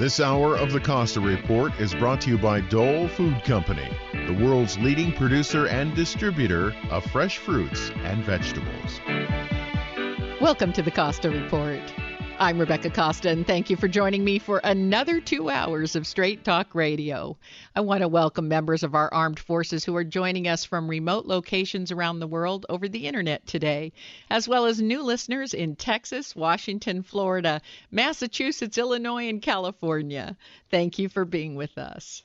This hour of the Costa Report is brought to you by Dole Food Company, the world's leading producer and distributor of fresh fruits and vegetables. Welcome to the Costa Report. I'm Rebecca Costa, and thank you for joining me for another 2 hours of Straight Talk Radio. I want to welcome members of our armed forces who are joining us from remote locations around the world over the internet today, as well as new listeners in Texas, Washington, Florida, Massachusetts, Illinois, and California. Thank you for being with us.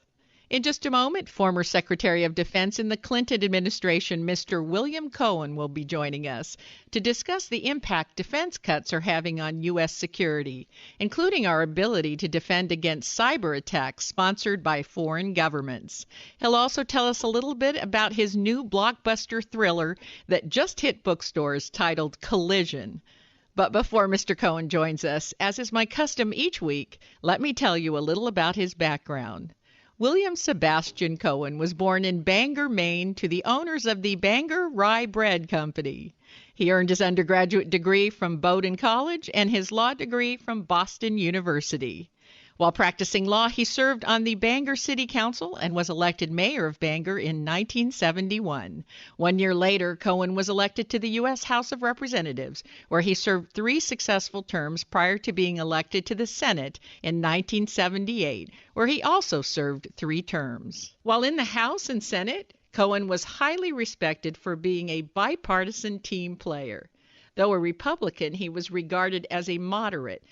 In just a moment, former Secretary of Defense in the Clinton administration, Mr. William Cohen, will be joining us to discuss the impact defense cuts are having on U.S. security, including our ability to defend against cyber attacks sponsored by foreign governments. He'll also tell us a little bit about his new blockbuster thriller that just hit bookstores titled Collision. But before Mr. Cohen joins us, as is my custom each week, let me tell you a little about his background. William Sebastian Cohen was born in Bangor, Maine, to the owners of the Bangor Rye Bread Company. He earned his undergraduate degree from Bowdoin College and his law degree from Boston University. While practicing law, he served on the Bangor City Council and was elected mayor of Bangor in 1971. 1 year later, Cohen was elected to the U.S. House of Representatives, where he served 3 successful terms prior to being elected to the Senate in 1978, where he also served 3 terms. While in the House and Senate, Cohen was highly respected for being a bipartisan team player. Though a Republican, he was regarded as a moderate,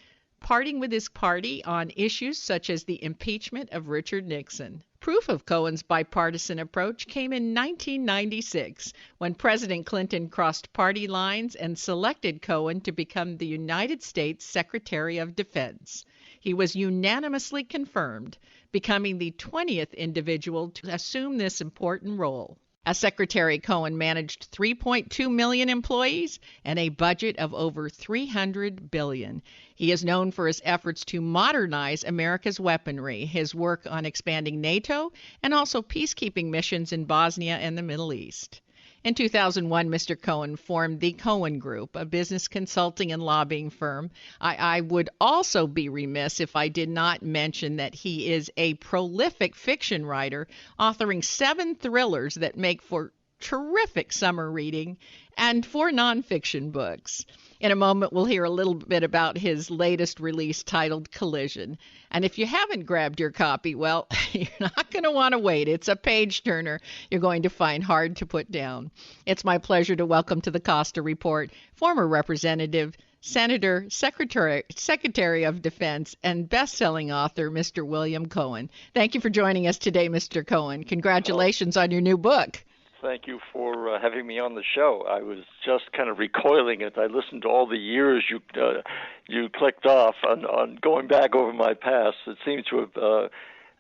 parting with his party on issues such as the impeachment of Richard Nixon. Proof of Cohen's bipartisan approach came in 1996, when President Clinton crossed party lines and selected Cohen to become the United States Secretary of Defense. He was unanimously confirmed, becoming the 20th individual to assume this important role. As Secretary, Cohen managed 3.2 million employees and a budget of over $300 billion. He is known for his efforts to modernize America's weaponry, his work on expanding NATO, and also peacekeeping missions in Bosnia and the Middle East. In 2001, Mr. Cohen formed the Cohen Group, a business consulting and lobbying firm. I would also be remiss if I did not mention that he is a prolific fiction writer, authoring 7 thrillers that make for terrific summer reading and 4 nonfiction books. In a moment, we'll hear a little bit about his latest release titled Collision. And if you haven't grabbed your copy, well, you're not going to want to wait. It's a page-turner you're going to find hard to put down. It's my pleasure to welcome to the Costa Report former Representative, Senator, Secretary of Defense, and best-selling author, Mr. William Cohen. Thank you for joining us today, Mr. Cohen. Congratulations on your new book. Thank you for having me on the show. I was just kind of recoiling as I listened to all the years you clicked off on going back over my past. It seems to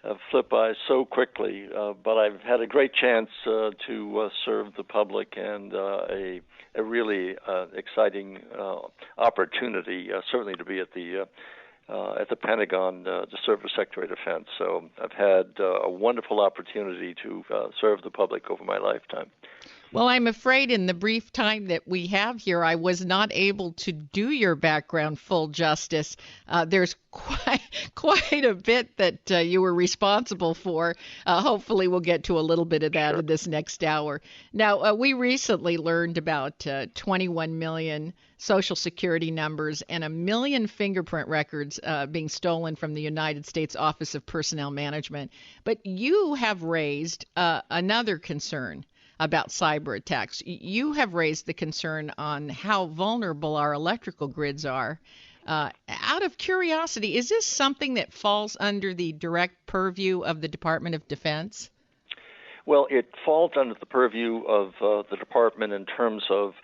have flipped by so quickly, but I've had a great chance to serve the public and a really exciting opportunity, certainly to be at the Pentagon to serve as Secretary of Defense. So I've had a wonderful opportunity to serve the public over my lifetime. Well, I'm afraid in the brief time that we have here, I was not able to do your background full justice. There's quite a bit that you were responsible for. Hopefully we'll get to a little bit of that in this next hour. Now, we recently learned about 21 million Social Security numbers and 1 million fingerprint records being stolen from the United States Office of Personnel Management. But you have raised another concern about cyber attacks. You have raised the concern on how vulnerable our electrical grids are. Out of curiosity, is this something that falls under the direct purview of the Department of Defense? Well, it falls under the purview of the department in terms of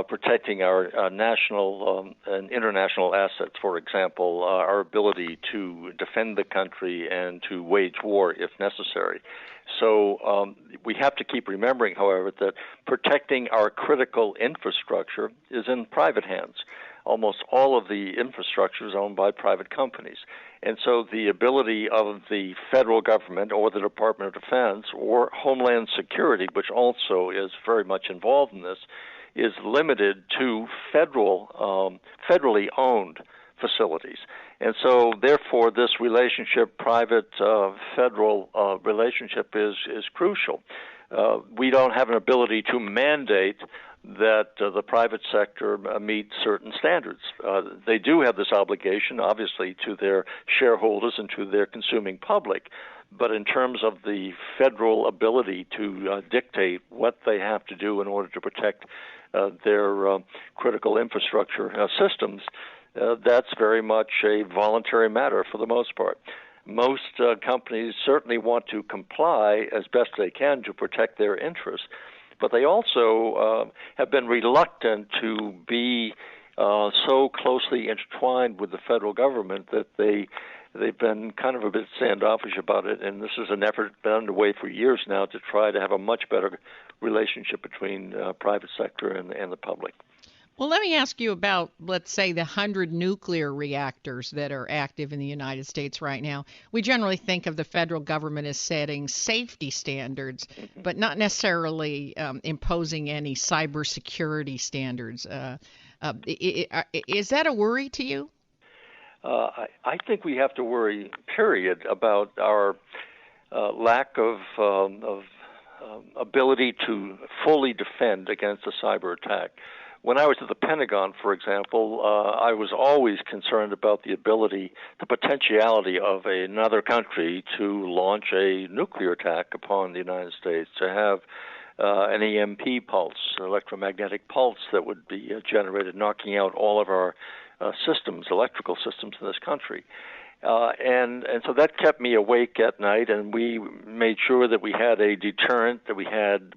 protecting our national and international assets, for example, our ability to defend the country and to wage war if necessary. So we have to keep remembering, however, that protecting our critical infrastructure is in private hands. Almost all of the infrastructure is owned by private companies. And so the ability of the federal government or the Department of Defense or Homeland Security, which also is very much involved in this, is limited to federally owned facilities. And so, therefore, this relationship, private-federal relationship, is crucial. We don't have an ability to mandate that the private sector meet certain standards. They do have this obligation, obviously, to their shareholders and to their consuming public. But in terms of the federal ability to dictate what they have to do in order to protect their critical infrastructure systems, that's very much a voluntary matter for the most part. Most companies certainly want to comply as best they can to protect their interests, but they also have been reluctant to be so closely intertwined with the federal government that they've been kind of a bit standoffish about it, and this is an effort been underway for years now to try to have a much better relationship between private sector and the public. Well, let me ask you about, let's say, the 100 nuclear reactors that are active in the United States right now. We generally think of the federal government as setting safety standards, but not necessarily imposing any cybersecurity standards. Is that a worry to you? I think we have to worry, period, about our lack of ability to fully defend against a cyber attack. When I was at the Pentagon, for example, I was always concerned about the ability, the potentiality of another country to launch a nuclear attack upon the United States, to have an EMP pulse, electromagnetic pulse that would be generated, knocking out all of our systems, electrical systems in this country. And so that kept me awake at night, and we made sure that we had a deterrent, that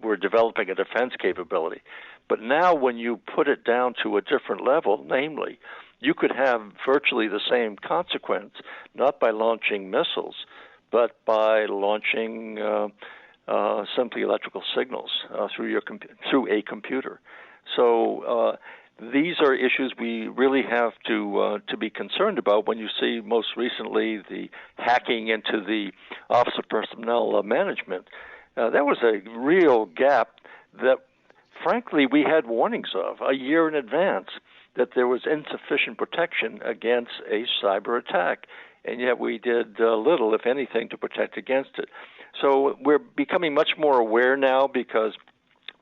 we're developing a defense capability. But now when you put it down to a different level, namely, you could have virtually the same consequence, not by launching missiles, but by launching simply electrical signals through a computer. So these are issues we really have to be concerned about when you see most recently the hacking into the Office of Personnel Management. That was a real gap that, frankly, we had warnings of a year in advance that there was insufficient protection against a cyber attack, and yet we did little, if anything, to protect against it. So we're becoming much more aware now because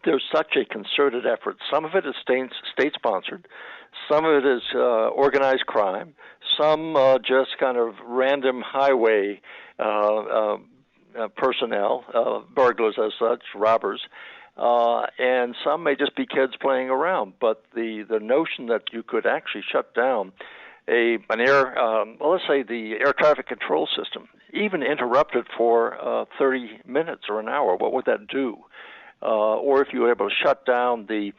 there's such a concerted effort. Some of it is state-sponsored. Some of it is organized crime. Some just kind of random highway personnel, burglars as such, robbers. And some may just be kids playing around. But the notion that you could actually shut down let's say the air traffic control system, even interrupt it for 30 minutes or an hour, what would that do? Or if you were able to shut down the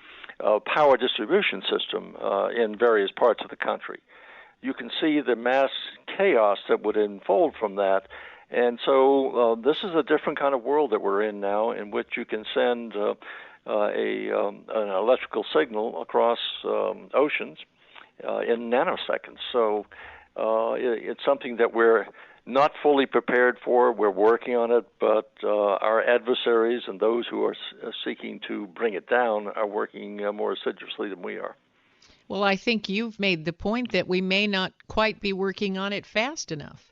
power distribution system in various parts of the country, you can see the mass chaos that would unfold from that. And so this is a different kind of world that we're in now, in which you can send an electrical signal across oceans in nanoseconds. So it's something that we're not fully prepared for. We're working on it, but our adversaries and those who are seeking to bring it down are working more assiduously than we are. Well, I think you've made the point that we may not quite be working on it fast enough.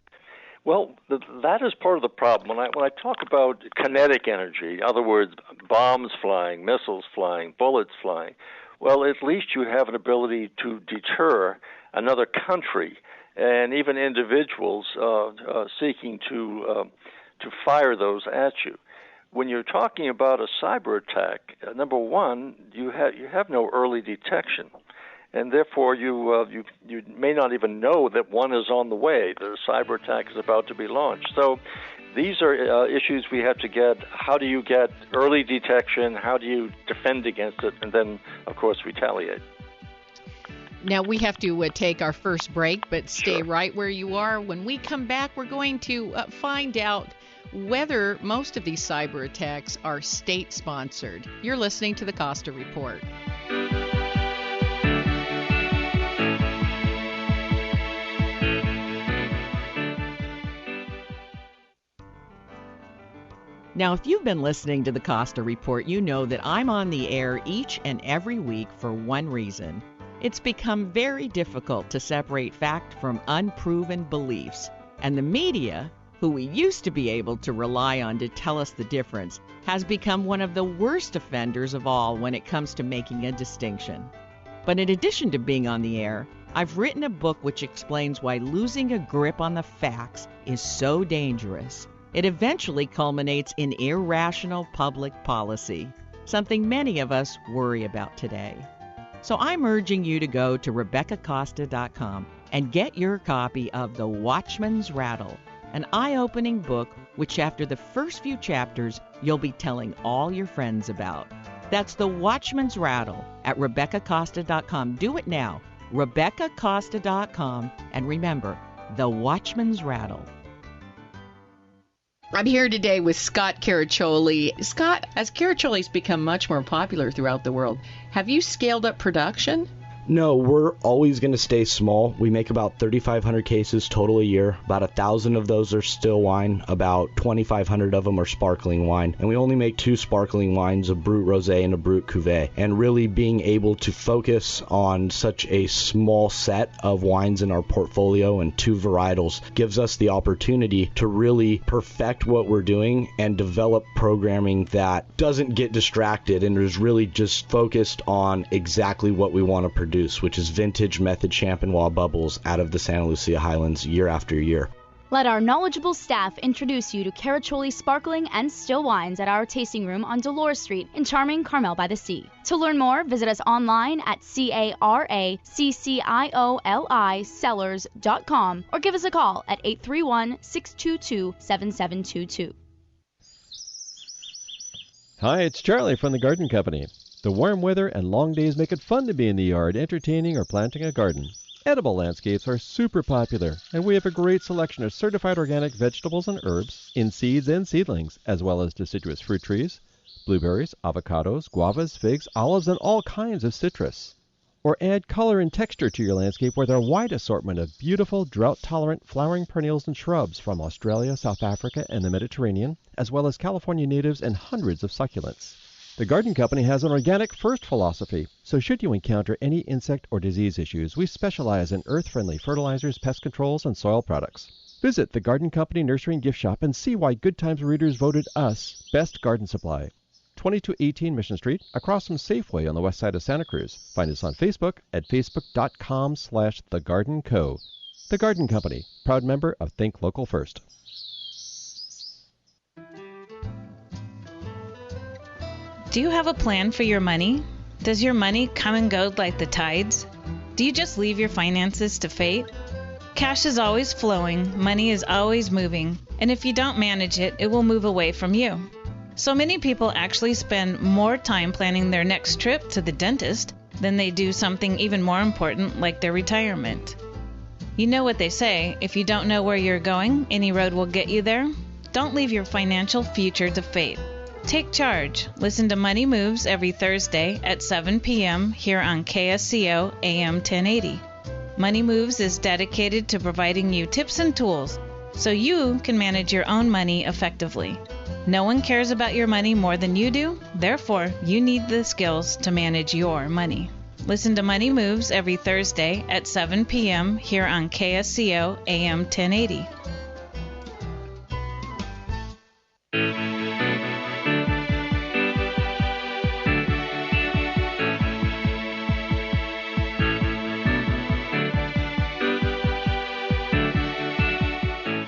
Well, that is part of the problem. When I talk about kinetic energy, in other words, bombs flying, missiles flying, bullets flying, well, at least you have an ability to deter another country and even individuals seeking to fire those at you. When you're talking about a cyber attack, number one, you have no early detection, and therefore you may not even know that one is on the way, that a cyber attack is about to be launched. So these are issues we have to get. How do you get early detection? How do you defend against it? And then, of course, retaliate. Now, we have to take our first break, but stay Sure. right where you are. When we come back, we're going to find out whether most of these cyber attacks are state-sponsored. You're listening to the Costa Report. Now, if you've been listening to the Costa Report, you know that I'm on the air each and every week for one reason. It's become very difficult to separate fact from unproven beliefs, and the media, who we used to be able to rely on to tell us the difference, has become one of the worst offenders of all when it comes to making a distinction. But in addition to being on the air, I've written a book which explains why losing a grip on the facts is so dangerous. It eventually culminates in irrational public policy, something many of us worry about today. So I'm urging you to go to RebeccaCosta.com and get your copy of The Watchman's Rattle, an eye-opening book which after the first few chapters you'll be telling all your friends about. That's The Watchman's Rattle at RebeccaCosta.com. Do it now, RebeccaCosta.com, and remember, The Watchman's Rattle. I'm here today with Scott Caraccioli. Scott, as Caraccioli's become much more popular throughout the world, have you scaled up production? No, we're always going to stay small. We make about 3,500 cases total a year. About 1,000 of those are still wine. About 2,500 of them are sparkling wine. And we only make 2 sparkling wines, a Brut Rosé and a Brut Cuvée. And really being able to focus on such a small set of wines in our portfolio and 2 varietals gives us the opportunity to really perfect what we're doing and develop programming that doesn't get distracted and is really just focused on exactly what we want to produce, which is vintage method Champenois bubbles out of the Santa Lucia Highlands year after year. Let our knowledgeable staff introduce you to Caraccioli sparkling and still wines at our tasting room on Dolores Street in charming Carmel by the Sea. To learn more, visit us online at CARACCIOLI cellars.com or give us a call at 831-622-7722. Hi, it's Charlie from the Garden Company. The warm weather and long days make it fun to be in the yard entertaining or planting a garden. Edible landscapes are super popular, and we have a great selection of certified organic vegetables and herbs in seeds and seedlings, as well as deciduous fruit trees, blueberries, avocados, guavas, figs, olives, and all kinds of citrus. Or add color and texture to your landscape with our wide assortment of beautiful, drought-tolerant flowering perennials and shrubs from Australia, South Africa, and the Mediterranean, as well as California natives and hundreds of succulents. The Garden Company has an organic first philosophy, so should you encounter any insect or disease issues, we specialize in earth-friendly fertilizers, pest controls, and soil products. Visit the Garden Company Nursery and Gift Shop and see why Good Times readers voted us Best Garden Supply. 2218 Mission Street, across from Safeway on the west side of Santa Cruz. Find us on Facebook at facebook.com/thegardenco. The Garden Company, proud member of Think Local First. Do you have a plan for your money? Does your money come and go like the tides? Do you just leave your finances to fate? Cash is always flowing, money is always moving, and if you don't manage it, it will move away from you. So many people actually spend more time planning their next trip to the dentist than they do something even more important like their retirement. You know what they say, if you don't know where you're going, any road will get you there. Don't leave your financial future to fate. Take charge. Listen to Money Moves every Thursday at 7 p.m. here on KSCO AM 1080. Money Moves is dedicated to providing you tips and tools so you can manage your own money effectively. No one cares about your money more than you do, therefore you need the skills to manage your money. Listen to Money Moves every Thursday at 7 p.m. here on KSCO AM 1080.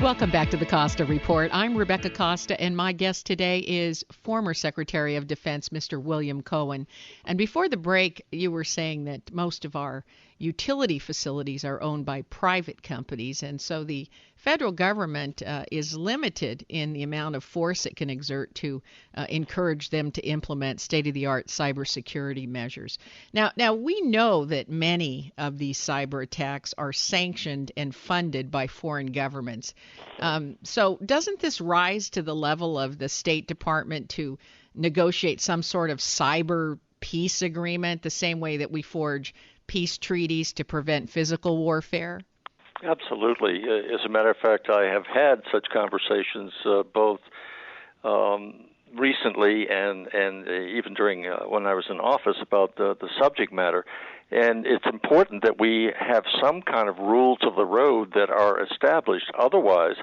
Welcome back to the Costa Report. I'm Rebecca Costa, and my guest today is former Secretary of Defense, Mr. William Cohen. And before the break, you were saying that most of our utility facilities are owned by private companies, and so the federal government is limited in the amount of force it can exert to encourage them to implement state-of-the-art cybersecurity measures. Now we know that many of these cyber attacks are sanctioned and funded by foreign governments. So doesn't this rise to the level of the State Department to negotiate some sort of cyber peace agreement, the same way that we forge peace treaties to prevent physical warfare? Absolutely. As a matter of fact, I have had such conversations both recently and even during when I was in office about the subject matter. And it's important that we have some kind of rules of the road that are established. Otherwise,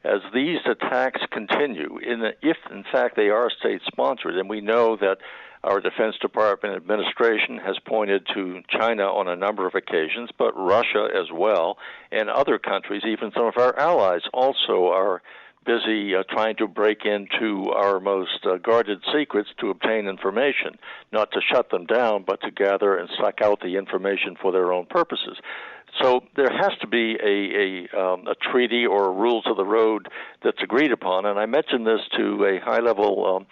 as these attacks continue, if in fact they are state-sponsored, and we know that our Defense Department administration has pointed to China on a number of occasions, but Russia as well, and other countries, even some of our allies, also are busy trying to break into our most guarded secrets to obtain information, not to shut them down, but to gather and suck out the information for their own purposes. So there has to be a treaty or rules of the road that's agreed upon, and I mentioned this to a high-level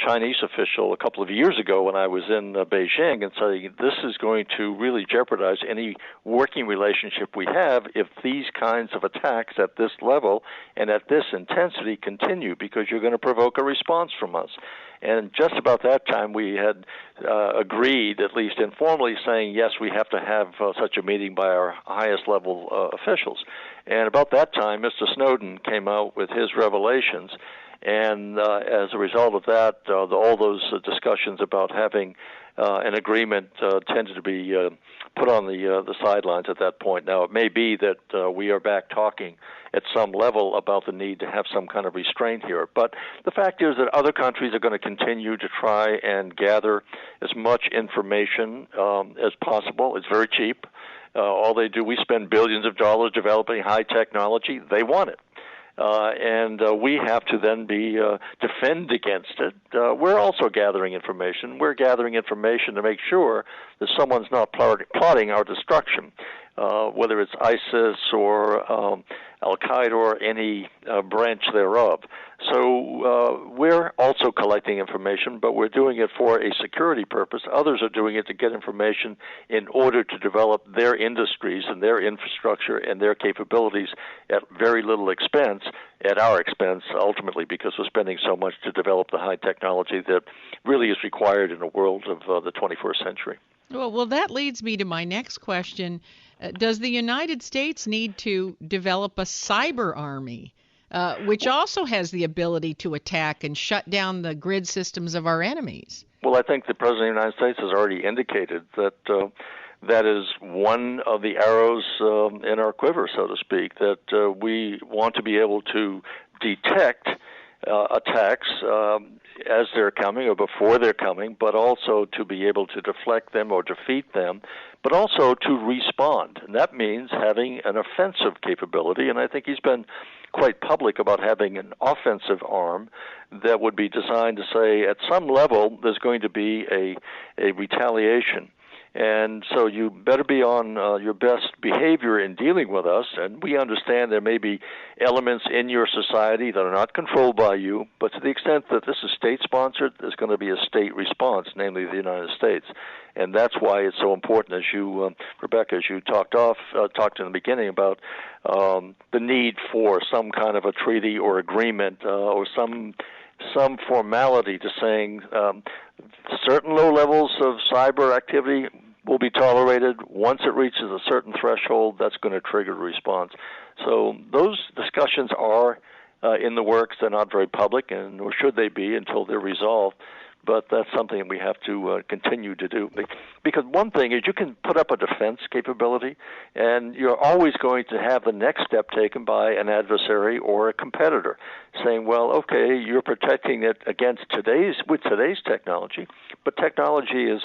Chinese official a couple of years ago when I was in Beijing, and saying this is going to really jeopardize any working relationship we have if these kinds of attacks at this level and at this intensity continue, because you're going to provoke a response from us. And just about that time, we had agreed, at least informally, saying, yes, we have to have such a meeting by our highest level officials. And about that time, Mr. Snowden came out with his revelations. And as a result of that, all those discussions about having an agreement tended to be put on the sidelines at that point. Now, it may be that we are back talking at some level about the need to have some kind of restraint here. But the fact is that other countries are going to continue to try and gather as much information as possible. It's very cheap. All they do, we spend billions of dollars developing high technology. They want it. And we have to then defend against it. We're also gathering information. We're gathering information to make sure that someone's not plotting our destruction, whether it's ISIS or Al-Qaeda or any branch thereof. So we're also collecting information, but we're doing it for a security purpose. Others are doing it to get information in order to develop their industries and their infrastructure and their capabilities at very little expense, at our expense, ultimately, because we're spending so much to develop the high technology that really is required in the world of the 21st century. Well, that leads me to my next question. Does the United States need to develop a cyber army, which also has the ability to attack and shut down the grid systems of our enemies? Well, I think the President of the United States has already indicated that that is one of the arrows in our quiver, so to speak, that we want to be able to detect attacks as they're coming or before they're coming, but also to be able to deflect them or defeat them, but also to respond. And that means having an offensive capability, and I think he's been quite public about having an offensive arm that would be designed to say at some level there's going to be a retaliation. And so you better be on your best behavior in dealing with us, and we understand there may be elements in your society that are not controlled by you, but to the extent that this is state-sponsored, there's going to be a state response, namely the United States. And that's why it's so important, as you, Rebecca, as you talked in the beginning about the need for some kind of a treaty or agreement or some formality to saying certain low levels of cyber activity will be tolerated. Once it reaches a certain threshold, that's going to trigger a response. So those discussions are in the works. They're not very public, and nor should they be until they're resolved. But that's something we have to continue to do. Because one thing is you can put up a defense capability, and you're always going to have the next step taken by an adversary or a competitor, saying, well, okay, you're protecting it against today's technology, but technology is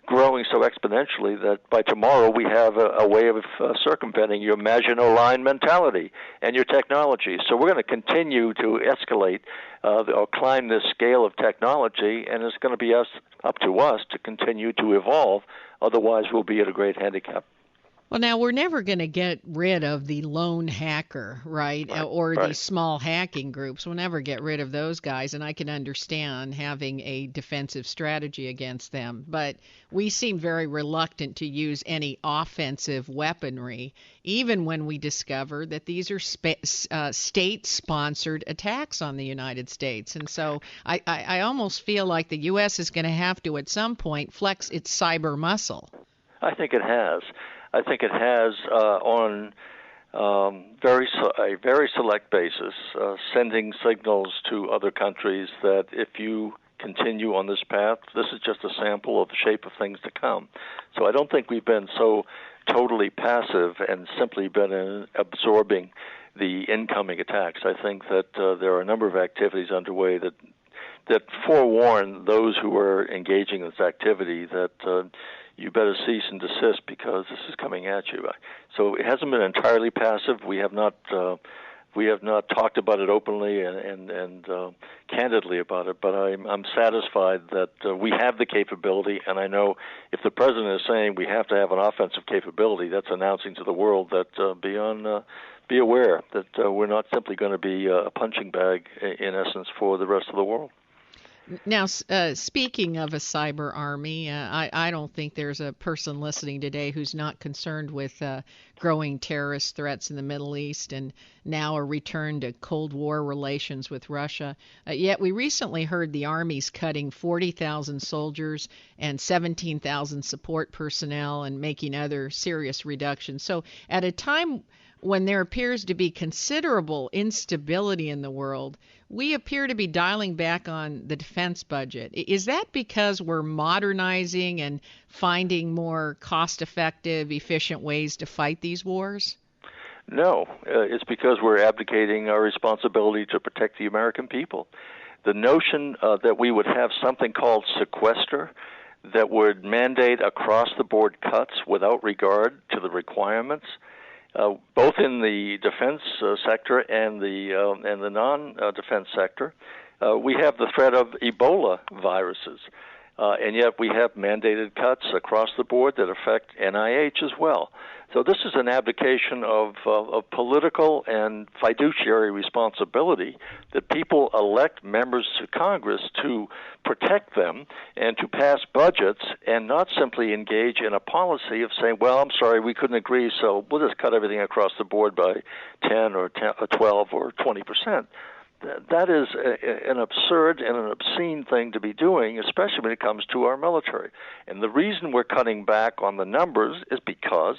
growing so exponentially that by tomorrow we have a way of circumventing your Maginot Line mentality and your technology. So we're going to continue to escalate or climb this scale of technology, and it's going to be up to us to continue to evolve. Otherwise, we'll be at a great handicap. Well, now, we're never going to get rid of the lone hacker, right? Or these small hacking groups. We'll never get rid of those guys, and I can understand having a defensive strategy against them. But we seem very reluctant to use any offensive weaponry, even when we discover that these are state-sponsored attacks on the United States. And so I almost feel like the U.S. is going to have to, at some point, flex its cyber muscle. I think it has. I think it has on a very select basis, sending signals to other countries that if you continue on this path. This is just a sample of the shape of things to come. So I don't think we've been so totally passive and simply been absorbing the incoming attacks. I think that there are a number of activities underway that forewarn those who are engaging in this activity that you better cease and desist because this is coming at you. So it hasn't been entirely passive. We have not talked about it openly and candidly about it, but I'm satisfied that we have the capability, and I know if the president is saying we have to have an offensive capability, that's announcing to the world that be aware that we're not simply going to be a punching bag, in essence, for the rest of the world. Now, speaking of a cyber army, I don't think there's a person listening today who's not concerned with growing terrorist threats in the Middle East and now a return to Cold War relations with Russia. Yet we recently heard the Army's cutting 40,000 soldiers and 17,000 support personnel and making other serious reductions. So at a time when there appears to be considerable instability in the world, we appear to be dialing back on the defense budget. Is that because we're modernizing and finding more cost-effective, efficient ways to fight these wars? No, it's because we're abdicating our responsibility to protect the American people. The notion that we would have something called sequester that would mandate across-the-board cuts without regard to the requirements, both in the defense sector and the non-defense sector, we have the threat of Ebola viruses, and yet we have mandated cuts across the board that affect NIH as well. So this is an abdication of political and fiduciary responsibility that people elect members to Congress to protect them and to pass budgets and not simply engage in a policy of saying, well, I'm sorry, we couldn't agree, so we'll just cut everything across the board by 10 or 12 or 20%. That is an absurd and an obscene thing to be doing, especially when it comes to our military. And the reason we're cutting back on the numbers is because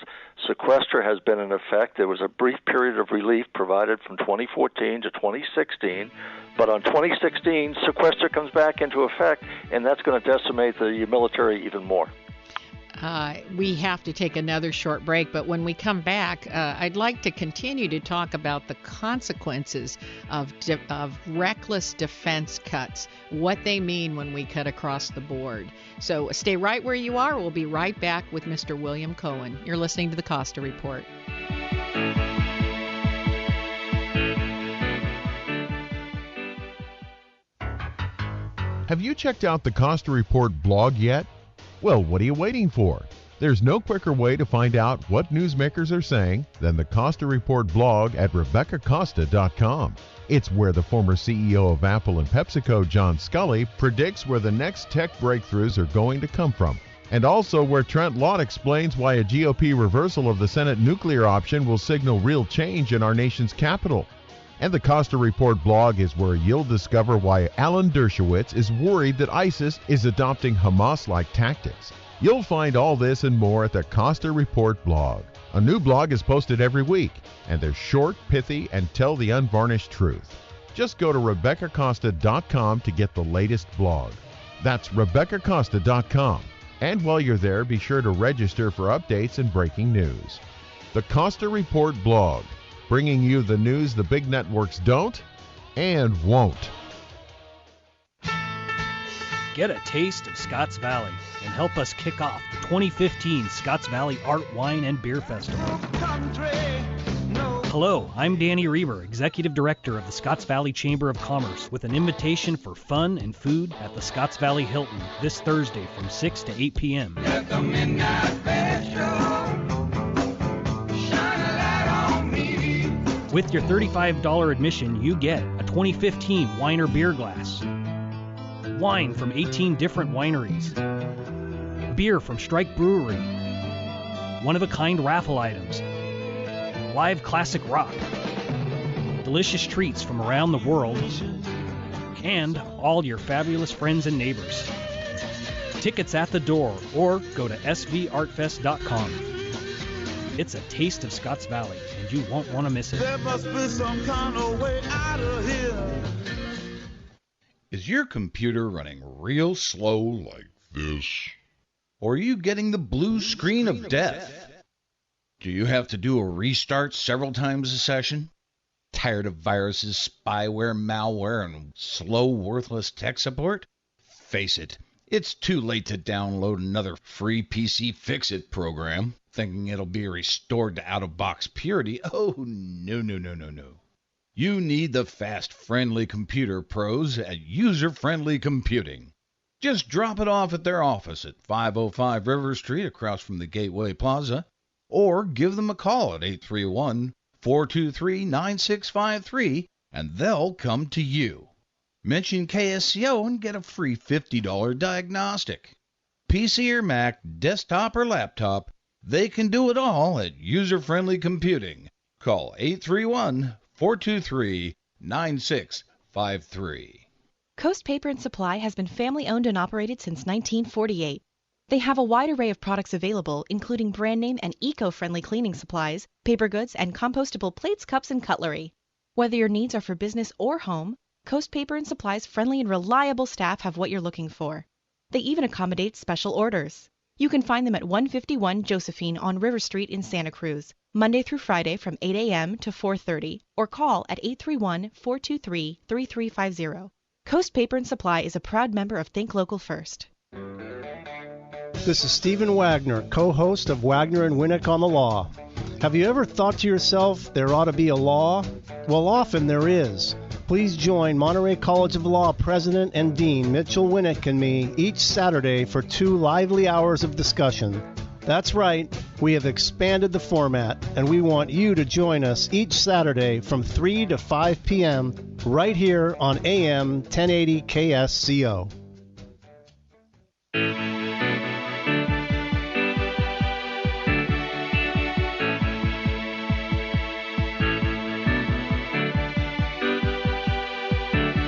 sequester has been in effect. There was a brief period of relief provided from 2014 to 2016, but on 2016, sequester comes back into effect, and that's going to decimate the military even more. We have to take another short break, but when we come back, I'd like to continue to talk about the consequences of reckless defense cuts, what they mean when we cut across the board. So stay right where you are. We'll be right back with Mr. William Cohen. You're listening to the Costa Report. Have you checked out the Costa Report blog yet? Well, what are you waiting for? There's no quicker way to find out what newsmakers are saying than the Costa Report blog at RebeccaCosta.com. It's where the former CEO of Apple and PepsiCo, John Scully, predicts where the next tech breakthroughs are going to come from. And also where Trent Lott explains why a GOP reversal of the Senate nuclear option will signal real change in our nation's capital. And the Costa Report blog is where you'll discover why Alan Dershowitz is worried that ISIS is adopting Hamas-like tactics. You'll find all this and more at the Costa Report blog. A new blog is posted every week, and they're short, pithy, and tell the unvarnished truth. Just go to RebeccaCosta.com to get the latest blog. That's RebeccaCosta.com. And while you're there, be sure to register for updates and breaking news. The Costa Report blog, bringing you the news the big networks don't and won't. Get a taste of Scotts Valley and help us kick off the 2015 Scotts Valley Art, Wine, and Beer Festival. Hello, I'm Danny Reber, Executive Director of the Scotts Valley Chamber of Commerce, with an invitation for fun and food at the Scotts Valley Hilton this Thursday from 6 to 8 p.m. At the Midnight Fair Show. With your $35 admission, you get a 2015 wine or beer glass, wine from 18 different wineries, beer from Strike Brewery, one-of-a-kind raffle items, live classic rock, delicious treats from around the world, and all your fabulous friends and neighbors. Tickets at the door or go to svartfest.com. It's a taste of Scotts Valley, and you won't want to miss it. There must be some kind of way out of here. Is your computer running real slow like this? Or are you getting the blue screen of death? Do you have to do a restart several times a session? Tired of viruses, spyware, malware, and slow, worthless tech support? Face it, it's too late to download another free PC Fix-It program, thinking it'll be restored to out-of-box purity. Oh, no. You need the fast, friendly computer pros at User Friendly Computing. Just drop it off at their office at 505 River Street across from the Gateway Plaza, or give them a call at 831-423-9653, and they'll come to you. Mention KSCO and get a free $50 diagnostic. PC or Mac, desktop or laptop, they can do it all at User Friendly Computing. Call 831-423-9653. Coast Paper and Supply has been family-owned and operated since 1948. They have a wide array of products available, including brand name and eco-friendly cleaning supplies, paper goods, and compostable plates, cups, and cutlery. Whether your needs are for business or home, Coast Paper and Supply's friendly and reliable staff have what you're looking for. They even accommodate special orders. You can find them at 151 Josephine on River Street in Santa Cruz, Monday through Friday from 8 a.m. to 4:30, or call at 831-423-3350. Coast Paper and Supply is a proud member of Think Local First. This is Stephen Wagner, co-host of Wagner and Winnick on the Law. Have you ever thought to yourself, there ought to be a law? Well, often there is. Please join Monterey College of Law President and Dean Mitchell Winnick and me each Saturday for 2 lively hours of discussion. That's right, we have expanded the format, and we want you to join us each Saturday from 3 to 5 p.m. right here on AM 1080 KSCO.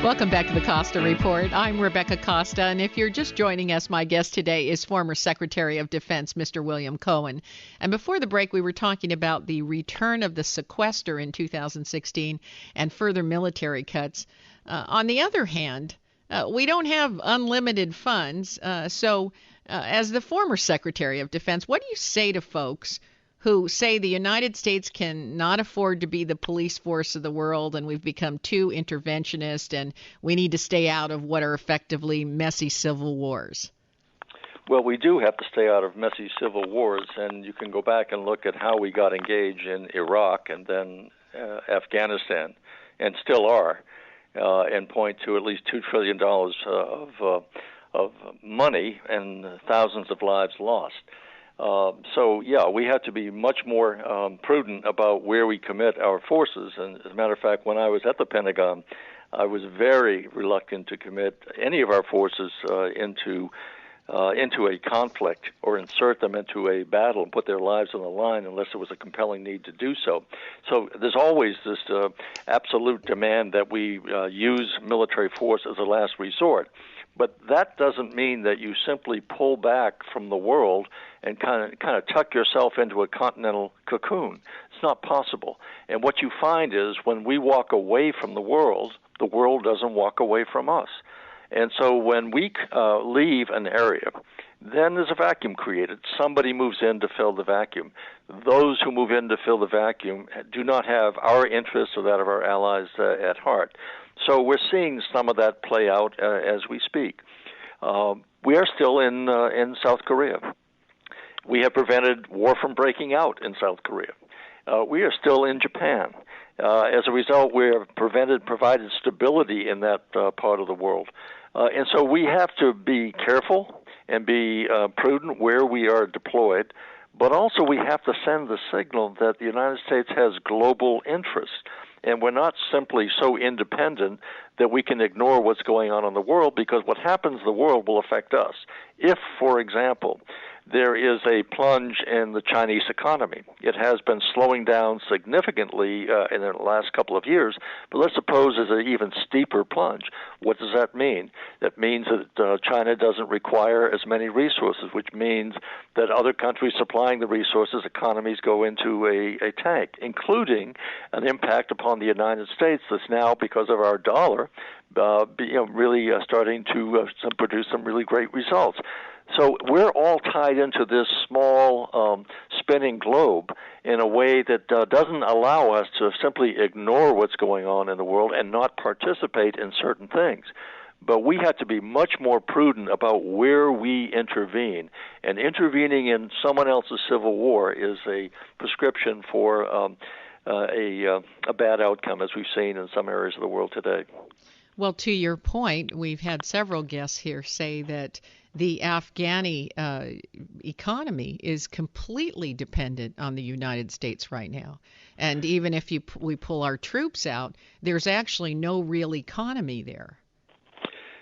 Welcome back to the Costa Report. I'm Rebecca Costa, and if you're just joining us, my guest today is former Secretary of Defense, Mr. William Cohen. And before the break, we were talking about the return of the sequester in 2016 and further military cuts. On the other hand, we don't have unlimited funds. So as the former Secretary of Defense, what do you say to folks who say the United States cannot afford to be the police force of the world and we've become too interventionist and we need to stay out of what are effectively messy civil wars? Well, we do have to stay out of messy civil wars, and you can go back and look at how we got engaged in Iraq and then Afghanistan, and still are, and point to at least $2 trillion of money and thousands of lives lost. We have to be much more prudent about where we commit our forces. And as a matter of fact, when I was at the Pentagon, I was very reluctant to commit any of our forces into a conflict or insert them into a battle and put their lives on the line unless there was a compelling need to do so. So there's always this absolute demand that we use military force as a last resort. But that doesn't mean that you simply pull back from the world and kind of tuck yourself into a continental cocoon. It's not possible. And what you find is when we walk away from the world doesn't walk away from us. And so when we leave an area, then there's a vacuum created. Somebody moves in to fill the vacuum. Those who move in to fill the vacuum do not have our interests or that of our allies at heart. So we're seeing some of that play out as we speak. We are still in South Korea. We have prevented war from breaking out in South Korea. We are still in Japan. As a result, we have provided stability in that part of the world. And so we have to be careful and be prudent where we are deployed, but also we have to send the signal that the United States has global interests. And we're not simply so independent that we can ignore what's going on in the world, because what happens in the world will affect us. If, for example, there is a plunge in the Chinese economy, it has been slowing down significantly in the last couple of years, but let's suppose there's an even steeper plunge. What does that mean? That means that China doesn't require as many resources, which means that other countries supplying the resources, economies go into a tank, including an impact upon the United States that's now, because of our dollar, really starting to produce some really great results. So we're all tied into this small spinning globe in a way that doesn't allow us to simply ignore what's going on in the world and not participate in certain things. But we have to be much more prudent about where we intervene. And intervening in someone else's civil war is a prescription for a bad outcome, as we've seen in some areas of the world today. Well, to your point, we've had several guests here say that the Afghani economy is completely dependent on the United States right now. And even if we pull our troops out, there's actually no real economy there.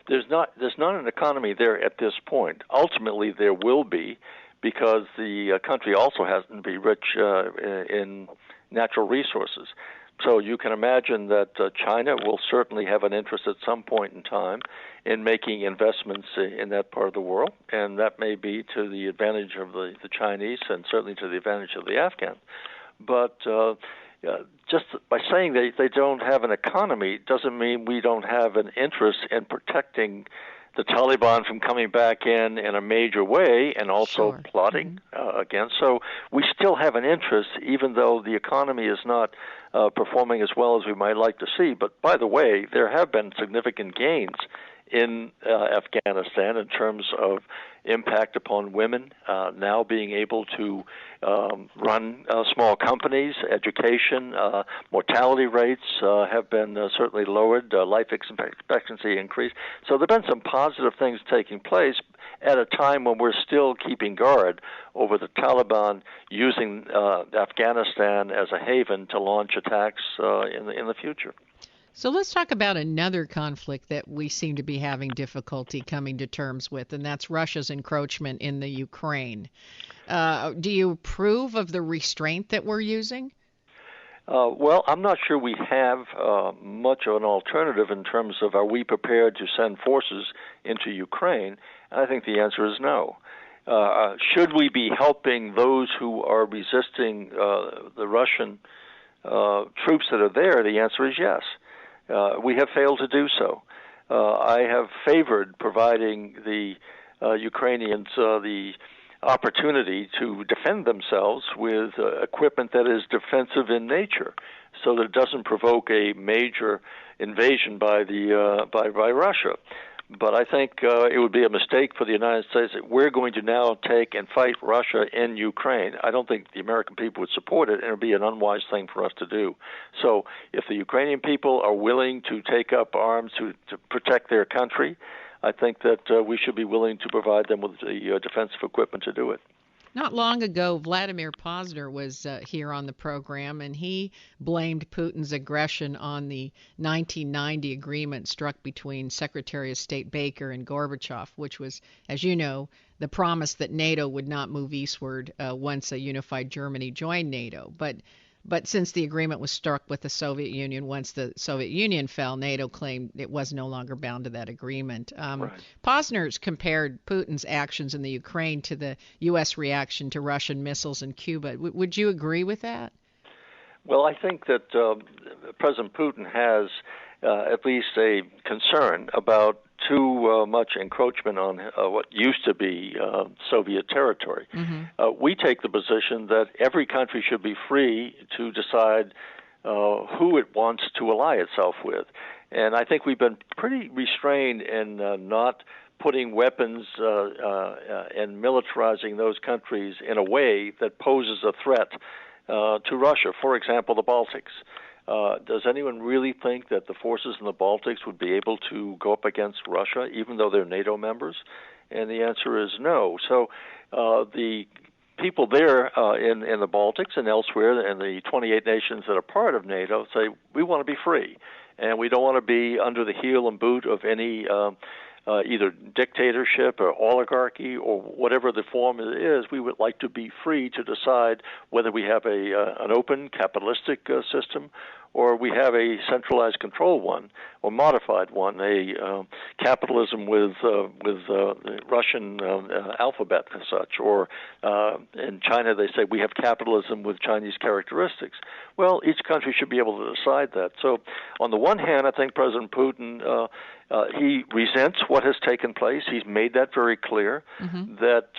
There's not an economy there at this point. Ultimately, there will be, because the country also has to be rich in natural resources. So you can imagine that China will certainly have an interest at some point in time in making investments in that part of the world, and that may be to the advantage of the Chinese and certainly to the advantage of the Afghans. But just by saying they don't have an economy doesn't mean we don't have an interest in protecting the Taliban from coming back in a major way and also plotting against. So we still have an interest, even though the economy is not performing as well as we might like to see. But by the way, there have been significant gains in Afghanistan in terms of impact upon women, now being able to run small companies, education, mortality rates have been certainly lowered, life expectancy increased. So there have been some positive things taking place at a time when we're still keeping guard over the Taliban using Afghanistan as a haven to launch attacks in the future. So let's talk about another conflict that we seem to be having difficulty coming to terms with, and that's Russia's encroachment in the Ukraine. Do you approve of the restraint that we're using? Well, I'm not sure we have much of an alternative in terms of are we prepared to send forces into Ukraine? And I think the answer is no. Should we be helping those who are resisting the Russian troops that are there? The answer is yes. We have failed to do so. I have favored providing the Ukrainians the opportunity to defend themselves with equipment that is defensive in nature, so that it doesn't provoke a major invasion by Russia. But I think it would be a mistake for the United States that we're going to now take and fight Russia in Ukraine. I don't think the American people would support it, and it would be an unwise thing for us to do. So if the Ukrainian people are willing to take up arms to protect their country, I think that we should be willing to provide them with the defensive equipment to do it. Not long ago, Vladimir Posner was here on the program, and he blamed Putin's aggression on the 1990 agreement struck between Secretary of State Baker and Gorbachev, which was, as you know, the promise that NATO would not move eastward once a unified Germany joined NATO. But since the agreement was struck with the Soviet Union, once the Soviet Union fell, NATO claimed it was no longer bound to that agreement. Right. Posner's compared Putin's actions in the Ukraine to the U.S. reaction to Russian missiles in Cuba. Would you agree with that? Well, I think that President Putin has at least a concern about too much encroachment on what used to be Soviet territory. Mm-hmm. We take the position that every country should be free to decide who it wants to ally itself with. And I think we've been pretty restrained in not putting weapons and militarizing those countries in a way that poses a threat to Russia. For example, the Baltics. Does anyone really think that the forces in the Baltics would be able to go up against Russia, even though they're NATO members? And the answer is no. So the people there in the Baltics and elsewhere, and the 28 nations that are part of NATO, say we want to be free, and we don't want to be under the heel and boot of any either dictatorship or oligarchy or whatever the form is. We would like to be free to decide whether we have an open capitalistic system or we have a centralized control one or modified one, a capitalism with the Russian alphabet as such, or in China they say we have capitalism with Chinese characteristics. Well, each country should be able to decide that. So, on the one hand, I think President Putin he resents what has taken place. He's made that very clear, that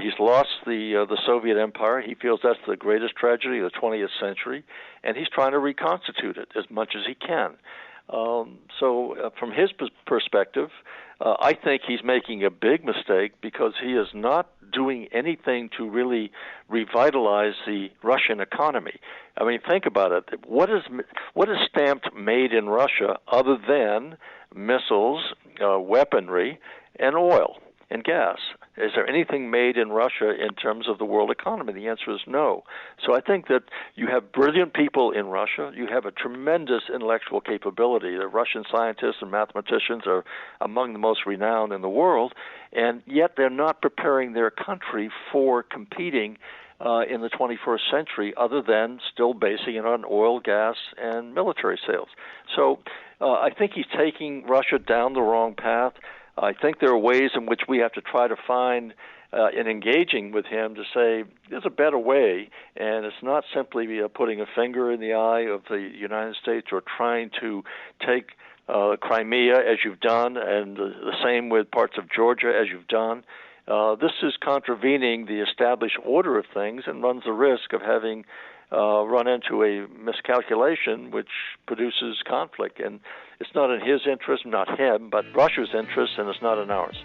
he's lost the Soviet Empire. He feels that's the greatest tragedy of the 20th century, and he's trying to reconstitute it as much as he can. So from his perspective, I think he's making a big mistake because he is not doing anything to really revitalize the Russian economy. I mean, think about it. What is stamped made in Russia other than missiles, weaponry, and oil and gas? Is there anything made in Russia in terms of the world economy? The answer is no. So I think that you have brilliant people in Russia. You have a tremendous intellectual capability. The Russian scientists and mathematicians are among the most renowned in the world, and yet they're not preparing their country for competing in the 21st century other than still basing it on oil, gas, and military sales. So I think he's taking Russia down the wrong path. I think there are ways in which we have to try to find in engaging with him to say there's a better way, and it's not simply putting a finger in the eye of the United States or trying to take Crimea as you've done, and the same with parts of Georgia as you've done. This is contravening the established order of things and runs the risk of having run into a miscalculation which produces conflict. And it's not in his interest, not him, but Russia's interest, and it's not in ours.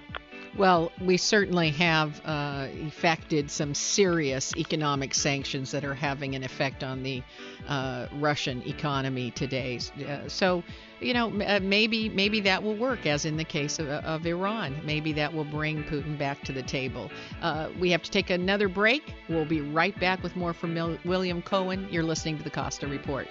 Well, we certainly have effected some serious economic sanctions that are having an effect on the Russian economy today. So, maybe that will work, as in the case of Iran. Maybe that will bring Putin back to the table. We have to take another break. We'll be right back with more from William Cohen. You're listening to the Costa Report.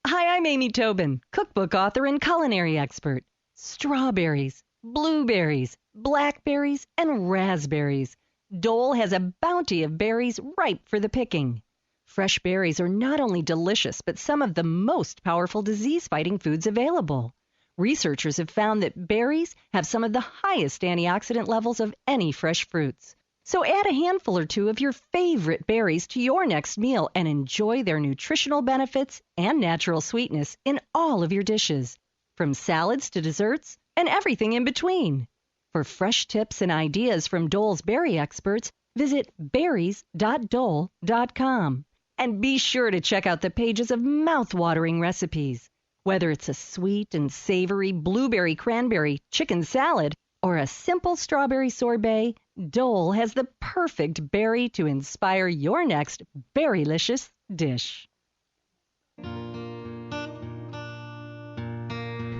Hi, I'm Amy Tobin, cookbook author and culinary expert. Strawberries, blueberries, blackberries, and raspberries. Dole has a bounty of berries ripe for the picking. Fresh berries are not only delicious, but some of the most powerful disease-fighting foods available. Researchers have found that berries have some of the highest antioxidant levels of any fresh fruits. So add a handful or two of your favorite berries to your next meal and enjoy their nutritional benefits and natural sweetness in all of your dishes, from salads to desserts and everything in between. For fresh tips and ideas from Dole's berry experts, visit berries.dole.com. And be sure to check out the pages of mouth-watering recipes. Whether it's a sweet and savory blueberry cranberry chicken salad or a simple strawberry sorbet, Dole has the perfect berry to inspire your next berrylicious dish.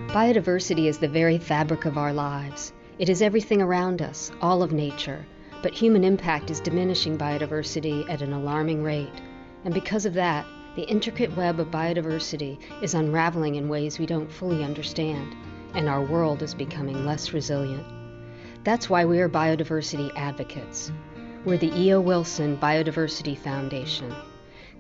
Biodiversity is the very fabric of our lives. It is everything around us, all of nature, but human impact is diminishing biodiversity at an alarming rate. And because of that, the intricate web of biodiversity is unraveling in ways we don't fully understand, and our world is becoming less resilient. That's why we are biodiversity advocates. We're the E.O. Wilson Biodiversity Foundation.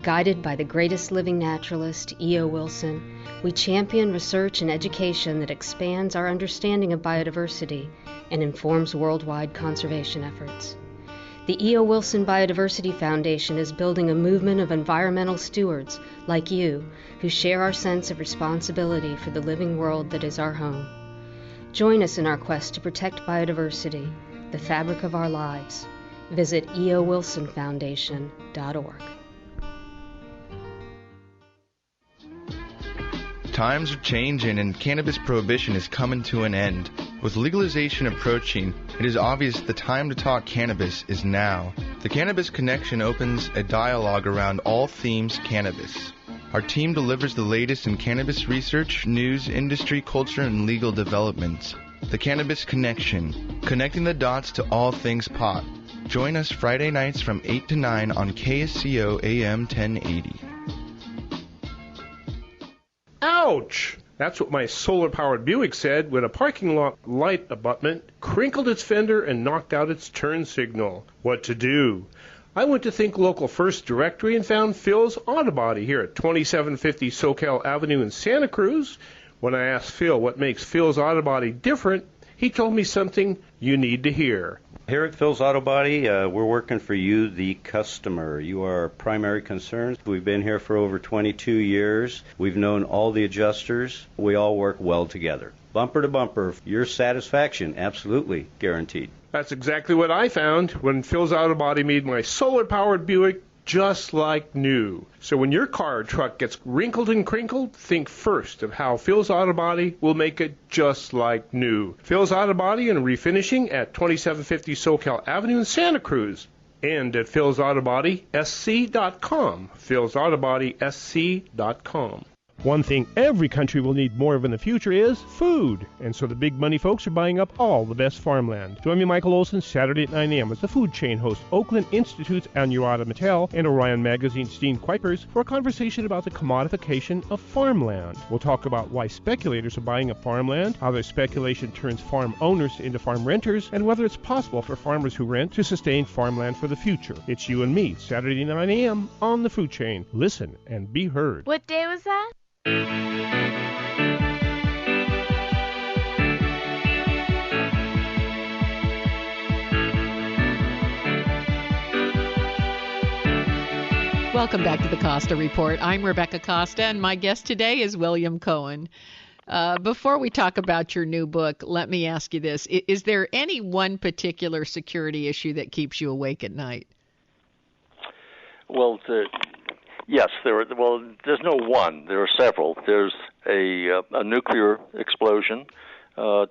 Guided by the greatest living naturalist, E.O. Wilson, we champion research and education that expands our understanding of biodiversity and informs worldwide conservation efforts. The E.O. Wilson Biodiversity Foundation is building a movement of environmental stewards like you who share our sense of responsibility for the living world that is our home. Join us in our quest to protect biodiversity, the fabric of our lives. Visit eowilsonfoundation.org. Times are changing and cannabis prohibition is coming to an end. With legalization approaching, it is obvious the time to talk cannabis is now. The Cannabis Connection opens a dialogue around all themes cannabis. Our team delivers the latest in cannabis research, news, industry, culture, and legal developments. The Cannabis Connection, connecting the dots to all things pot. Join us Friday nights from 8 to 9 on KSCO AM 1080. Ouch! That's what my solar-powered Buick said when a parking lot light abutment crinkled its fender and knocked out its turn signal. What to do? I went to Think Local First directory and found Phil's Auto Body here at 2750 SoCal Avenue in Santa Cruz. When I asked Phil what makes Phil's Auto Body different, he told me something you need to hear. Here at Phil's Auto Body, we're working for you, the customer. You are our primary concern. We've been here for over 22 years. We've known all the adjusters. We all work well together. Bumper to bumper, your satisfaction, absolutely guaranteed. That's exactly what I found when Phil's Auto Body made my solar-powered Buick just like new. So when your car or truck gets wrinkled and crinkled, think first of how Phil's Auto Body will make it just like new. Phil's Auto Body and Refinishing at 2750 SoCal Avenue in Santa Cruz. And at philsautobodysc.com. philsautobodysc.com. One thing every country will need more of in the future is food. And so the big money folks are buying up all the best farmland. Join me, Michael Olson, Saturday at 9 a.m. as the food chain host Oakland Institute's Anurata Mattel and Orion Magazine's Dean Kuipers for a conversation about the commodification of farmland. We'll talk about why speculators are buying up farmland, how their speculation turns farm owners into farm renters, and whether it's possible for farmers who rent to sustain farmland for the future. It's you and me, Saturday 9 a.m. on the food chain. Listen and be heard. What day was that? Welcome back to the Costa Report. I'm Rebecca Costa, and my guest today is William Cohen. Before we talk about your new book, let me ask you this. Is there any one particular security issue that keeps you awake at night? Well, yes, there's no one. There are several. There's a nuclear explosion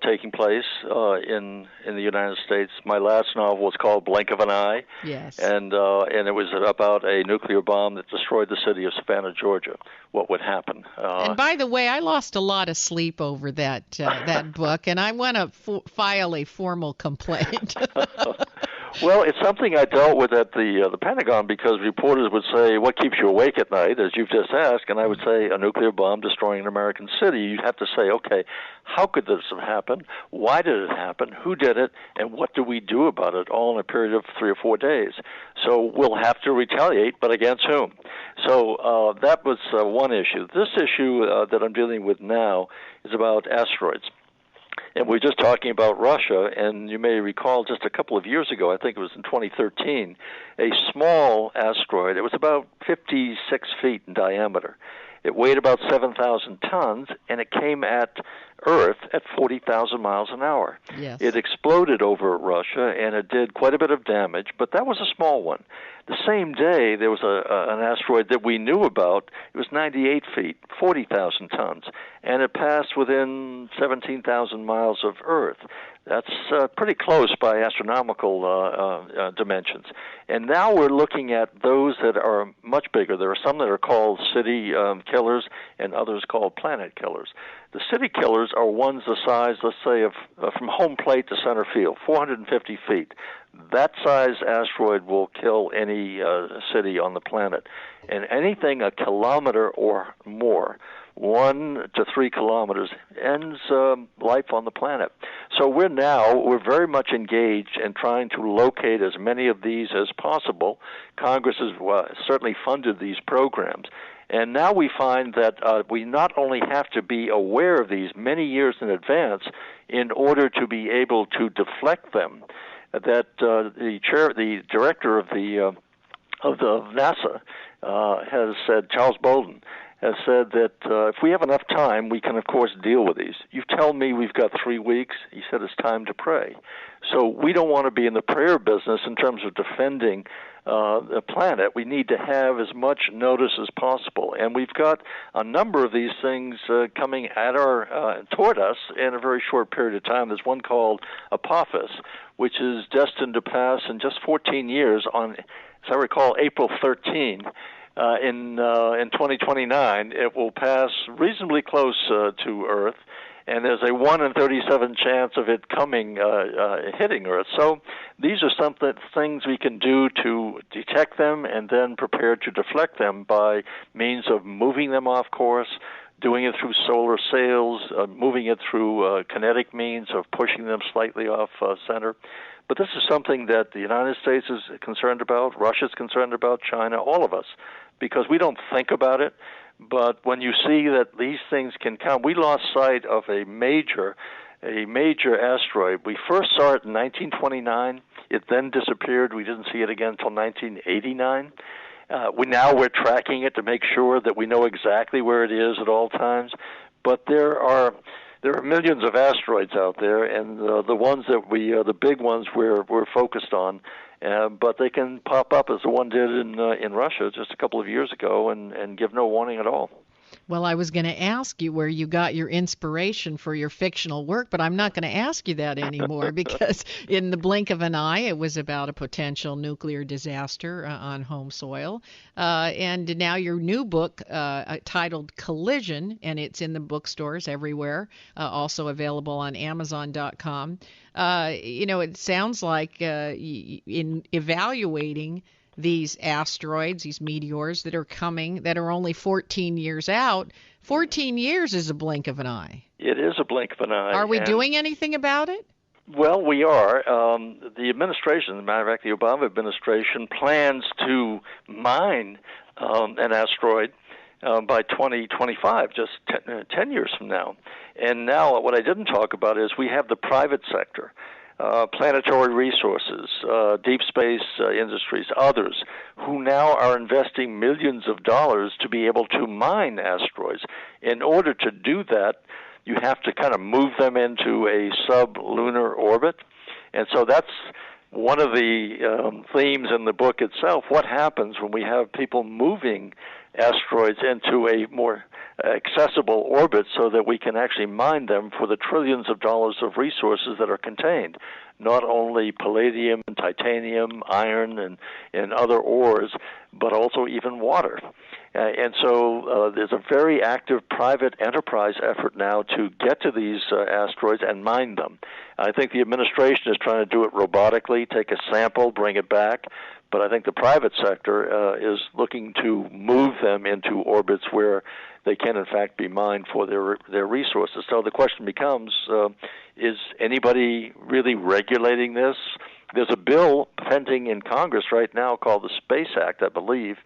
taking place in the United States. My last novel was called Blink of an Eye. Yes. And it was about a nuclear bomb that destroyed the city of Savannah, Georgia. What would happen? And by the way, I lost a lot of sleep over that book, and I want to file a formal complaint. Well, it's something I dealt with at the Pentagon, because reporters would say, what keeps you awake at night, as you've just asked, and I would say a nuclear bomb destroying an American city. You'd have to say, okay, how could this have happened? Why did it happen? Who did it? And what do we do about it, all in a period of 3 or 4 days? So we'll have to retaliate, but against whom? So that was one issue. This issue that I'm dealing with now is about asteroids. And we're just talking about Russia, and you may recall just a couple of years ago, I think it was in 2013, a small asteroid. It was about 56 feet in diameter. It weighed about 7,000 tons, and it came at Earth at 40,000 miles an hour. Yes. It exploded over Russia, and it did quite a bit of damage, but that was a small one. The same day, there was an asteroid that we knew about. It was 98 feet, 40,000 tons, and it passed within 17,000 miles of Earth. That's pretty close by astronomical dimensions. And now we're looking at those that are much bigger. There are some that are called city killers and others called planet killers. The city killers are ones the size, let's say, of from home plate to center field, 450 feet. That size asteroid will kill any city on the planet. And anything a kilometer or more, 1 to 3 kilometers, ends life on the planet. So we're very much engaged in trying to locate as many of these as possible. Congress has certainly funded these programs. And now we find that we not only have to be aware of these many years in advance in order to be able to deflect them, that the director of NASA has said, Charles Bolden, has said that if we have enough time, we can, of course, deal with these. You tell me we've got 3 weeks. He said it's time to pray. So we don't want to be in the prayer business in terms of defending the planet. We need to have as much notice as possible. And we've got a number of these things coming at toward us in a very short period of time. There's one called Apophis, which is destined to pass in just 14 years on, as I recall, April 13. In 2029, it will pass reasonably close to Earth, and there's a 1 in 37 chance of it coming, hitting Earth. So these are some things we can do to detect them and then prepare to deflect them by means of moving them off course, doing it through solar sails, moving it through kinetic means of pushing them slightly off center. But this is something that the United States is concerned about, Russia's concerned about, China, all of us, because we don't think about it. But when you see that these things can come, we lost sight of a major asteroid. We first saw it in 1929. It then disappeared. We didn't see it again until 1989. We're tracking it to make sure that we know exactly where it is at all times. But there are millions of asteroids out there, and the ones that the big ones we're focused on. But they can pop up as the one did in Russia just a couple of years ago and give no warning at all. Well, I was going to ask you where you got your inspiration for your fictional work, but I'm not going to ask you that anymore because in the blink of an eye, it was about a potential nuclear disaster on home soil. And now your new book titled Collision, and it's in the bookstores everywhere, also available on Amazon.com. It sounds like in evaluating these asteroids, these meteors that are coming, that are only 14 years out. 14 years is a blink of an eye. It is a blink of an eye. Are we doing anything about it? Well, we are. The administration, as a matter of fact, the Obama administration plans to mine an asteroid by 2025, just 10 years from now. And now what I didn't talk about is we have the private sector. Planetary resources, deep space industries, others, who now are investing millions of dollars to be able to mine asteroids. In order to do that, you have to kind of move them into a sub-lunar orbit. And so that's one of the themes in the book itself. What happens when we have people moving asteroids into a more accessible orbit so that we can actually mine them for the trillions of dollars of resources that are contained, not only palladium and titanium, iron, and other ores, but also even water. And so there's a very active private enterprise effort now to get to these asteroids and mine them. I think the administration is trying to do it robotically, take a sample, bring it back. But I think the private sector is looking to move them into orbits where they can, in fact, be mined for their resources. So the question becomes, is anybody really regulating this? There's a bill pending in Congress right now called the Space Act, I believe,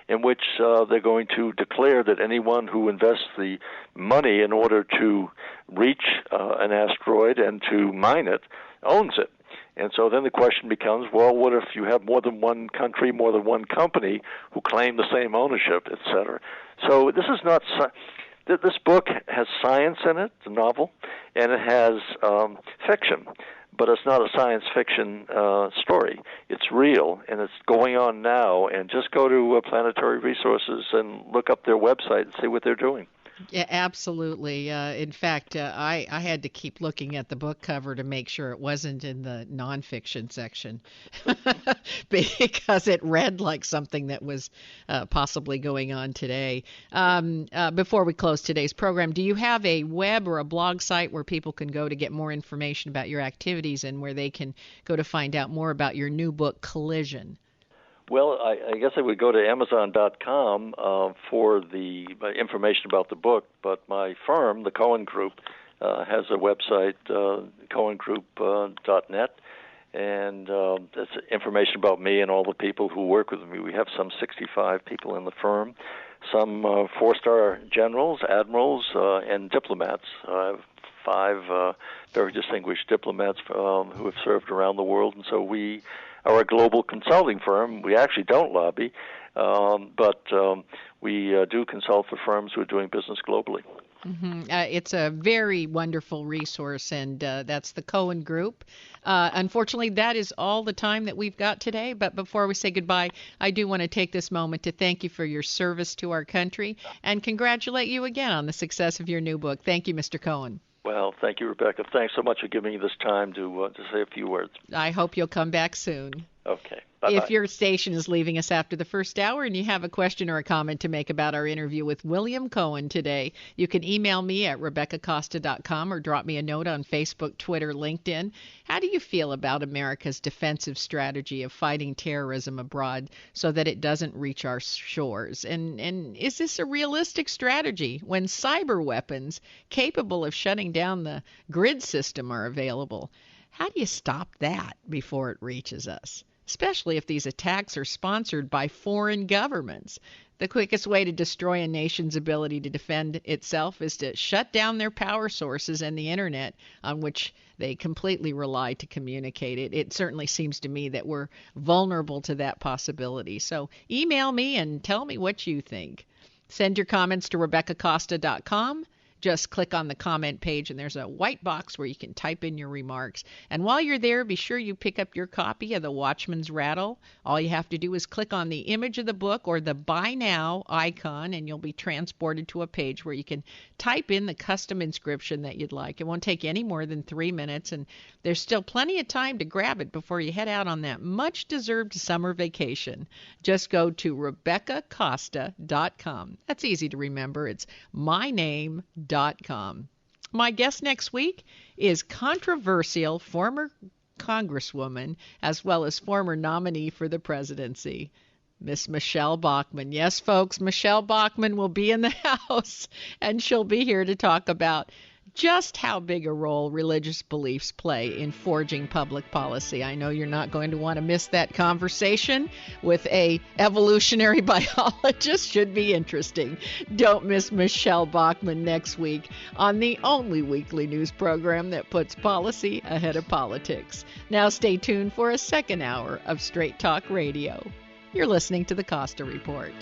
in which they're going to declare that anyone who invests the money in order to reach an asteroid and to mine it owns it. And so then the question becomes, well, what if you have more than one country, more than one company who claim the same ownership, et cetera? So this is not this book has science in it, the novel, and it has fiction, but it's not a science fiction story. It's real, and it's going on now. And just go to Planetary Resources and look up their website and see what they're doing. Yeah, absolutely. In fact, I had to keep looking at the book cover to make sure it wasn't in the nonfiction section because it read like something that was possibly going on today. Before we close today's program, do you have a web or a blog site where people can go to get more information about your activities and where they can go to find out more about your new book, Collision? Well, I guess I would go to Amazon.com for the information about the book, but my firm, the Cohen Group, has a website, cohengroup.net, and that's information about me and all the people who work with me. We have some 65 people in the firm, some four-star generals, admirals, and diplomats. I have 5 very distinguished diplomats who have served around the world, and so we are a global consulting firm. We actually don't lobby, but we do consult for firms who are doing business globally. Mm-hmm. It's a very wonderful resource, and that's the Cohen Group. Unfortunately, that is all the time that we've got today. But before we say goodbye, I do want to take this moment to thank you for your service to our country and congratulate you again on the success of your new book. Thank you, Mr. Cohen. Well, thank you, Rebecca. Thanks so much for giving me this time to say a few words. I hope you'll come back soon. Okay. Bye-bye. If your station is leaving us after the first hour and you have a question or a comment to make about our interview with William Cohen today, you can email me at RebeccaCosta.com or drop me a note on Facebook, Twitter, LinkedIn. How do you feel about America's defensive strategy of fighting terrorism abroad so that it doesn't reach our shores? And is this a realistic strategy when cyber weapons capable of shutting down the grid system are available? how do you stop that before it reaches us? Especially if these attacks are sponsored by foreign governments. The quickest way to destroy a nation's ability to defend itself is to shut down their power sources and the internet on which they completely rely to communicate. It certainly seems to me that we're vulnerable to that possibility. So email me and tell me what you think. Send your comments to RebeccaCosta.com. Just click on the comment page, and there's a white box where you can type in your remarks. And while you're there, be sure you pick up your copy of The Watchman's Rattle. All you have to do is click on the image of the book or the Buy Now icon, and you'll be transported to a page where you can type in the custom inscription that you'd like. It won't take any more than 3 minutes, and there's still plenty of time to grab it before you head out on that much-deserved summer vacation. Just go to RebeccaCosta.com. That's easy to remember. It's myname.com. My guest next week is controversial former Congresswoman as well as former nominee for the presidency, Miss Michelle Bachmann. Yes, folks, Michelle Bachmann will be in the house, and she'll be here to talk about just how big a role religious beliefs play in forging public policy. I know you're not going to want to miss that conversation with a evolutionary biologist. Should be interesting. Don't miss Michelle Bachmann next week on the only weekly news program that puts policy ahead of politics. Now stay tuned for a second hour of Straight Talk Radio. You're listening to the Costa Report.